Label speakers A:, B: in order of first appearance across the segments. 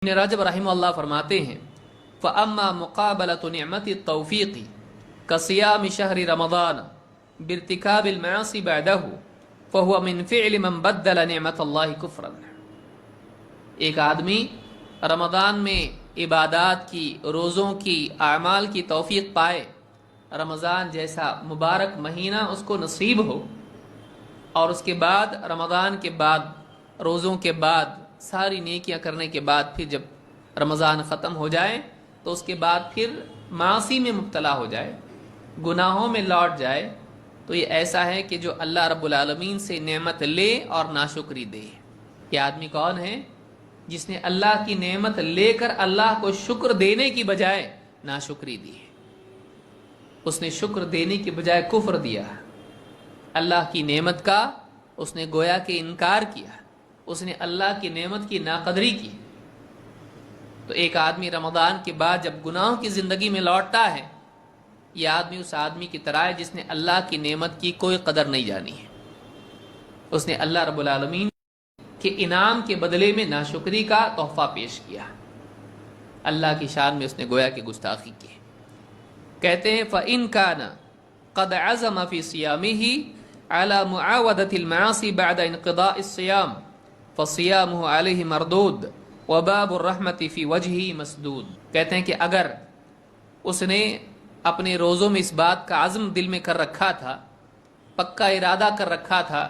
A: ابن رجب رحمہ اللہ فرماتے ہیں فَأَمَّا مُقَابَلَةُ نِعْمَةِ التَّوْفِيقِ كَصِيَامِ شَهْرِ رَمَضَانَ بِارْتِكَابِ الْمَعَاصِي بَعْدَهُ فَهُوَ مِنْ فِعْلِ مَنْ بَدَّلَ نِعْمَةَ اللَّهِ كُفْرًا۔ ایک آدمی رمضان میں عبادات کی، روزوں کی، اعمال کی توفیق پائے، رمضان جیسا مبارک مہینہ اس کو نصیب ہو، اور اس کے بعد رمضان کے بعد، روزوں کے بعد، ساری نیکیاں کرنے کے بعد پھر جب رمضان ختم ہو جائے تو اس کے بعد پھر معاصی میں مبتلا ہو جائے، گناہوں میں لوٹ جائے، تو یہ ایسا ہے کہ جو اللہ رب العالمین سے نعمت لے اور ناشکری دے۔ یہ آدمی کون ہے؟ جس نے اللہ کی نعمت لے کر اللہ کو شکر دینے کی بجائے ناشکری دی ہے۔ اس نے شکر دینے کی بجائے کفر دیا، اللہ کی نعمت کا اس نے گویا کہ انکار کیا، اس نے اللہ کی نعمت کی ناقدری کی۔ تو ایک آدمی رمضان کے بعد جب گناہوں کی زندگی میں لوٹتا ہے، یہ آدمی اس آدمی کی طرح ہے جس نے اللہ کی نعمت کی کوئی قدر نہیں جانی ہے۔ اس نے اللہ رب العالمین کے انعام کے بدلے میں ناشکری کا تحفہ پیش کیا، اللہ کی شان میں اس نے گویا کہ گستاخی کی۔ کہتے ہیں فَإِن كَانَ قَدْ عَزَمَ فِي صِيَامِهِ عَلَى مُعَاوَدَةِ الْمَعَاصِي بَعْدَ انقضاء الصِّيَامِ فَصِيَامُهُ عَلَيْهِ مَرْدُودٌ وَبَابُ الرَّحْمَةِ فِي وَجْهِهِ مَسْدُودٌ۔ کہتے ہیں کہ اگر اس نے اپنے روزوں میں اس بات کا عزم دل میں کر رکھا تھا، پکا ارادہ کر رکھا تھا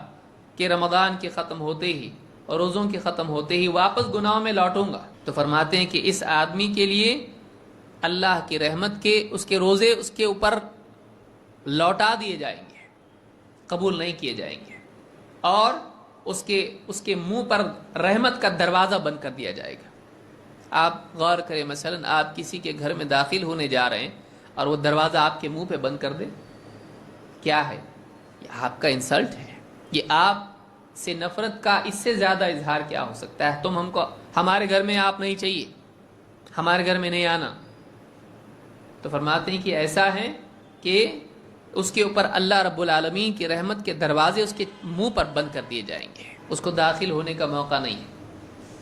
A: کہ رمضان کے ختم ہوتے ہی اور روزوں کے ختم ہوتے ہی واپس گناہوں میں لوٹوں گا، تو فرماتے ہیں کہ اس آدمی کے لیے اللہ کی رحمت کے اس کے روزے اس کے اوپر لوٹا دیے جائیں گے، قبول نہیں کیے جائیں گے، اور اس کے منہ پر رحمت کا دروازہ بند کر دیا جائے گا۔ آپ غور کریں، مثلا آپ کسی کے گھر میں داخل ہونے جا رہے ہیں اور وہ دروازہ آپ کے منہ پہ بند کر دے، کیا ہے؟ یہ آپ کا انسلٹ ہے، یہ آپ سے نفرت کا اس سے زیادہ اظہار کیا ہو سکتا ہے؟ تم ہم کو، ہمارے گھر میں آپ نہیں چاہیے، ہمارے گھر میں نہیں آنا۔ تو فرماتے ہیں کہ ایسا ہے کہ اس کے اوپر اللہ رب العالمین کی رحمت کے دروازے اس کے منہ پر بند کر دیے جائیں گے، اس کو داخل ہونے کا موقع نہیں ہے۔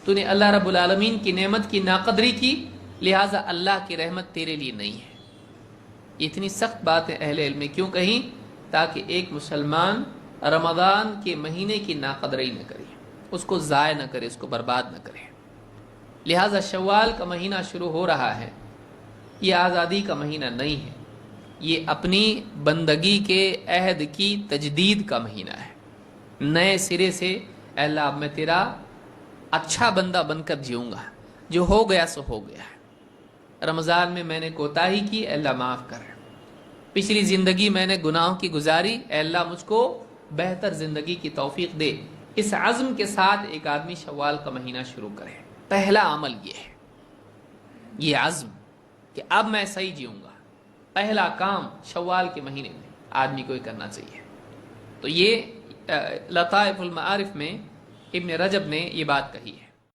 A: تو نے اللہ رب العالمین کی نعمت کی ناقدری کی، لہٰذا اللہ کی رحمت تیرے لیے نہیں ہے۔ اتنی سخت بات ہے اہل علم نے کیوں کہیں؟ تاکہ ایک مسلمان رمضان کے مہینے کی ناقدری نہ کرے، اس کو ضائع نہ کرے، اس کو برباد نہ کرے۔ لہٰذا شوال کا مہینہ شروع ہو رہا ہے، یہ آزادی کا مہینہ نہیں ہے، یہ اپنی بندگی کے عہد کی تجدید کا مہینہ ہے۔ نئے سرے سے اے اللہ اب میں تیرا اچھا بندہ بن کر جیوں گا، جو ہو گیا سو ہو گیا ہے۔ رمضان میں میں نے کوتاہی کی، اے اللہ معاف کر۔ پچھلی زندگی میں نے گناہوں کی گزاری، اے اللہ مجھ کو بہتر زندگی کی توفیق دے۔ اس عزم کے ساتھ ایک آدمی شوال کا مہینہ شروع کرے۔ پہلا عمل یہ ہے، یہ عزم کہ اب میں صحیح جیوں گا، پہلا کام شوال کے مہینے میں آدمی کو کرنا چاہیے۔ تو یہ لطائف المعارف میں ابن رجب نے یہ بات کہی ہے۔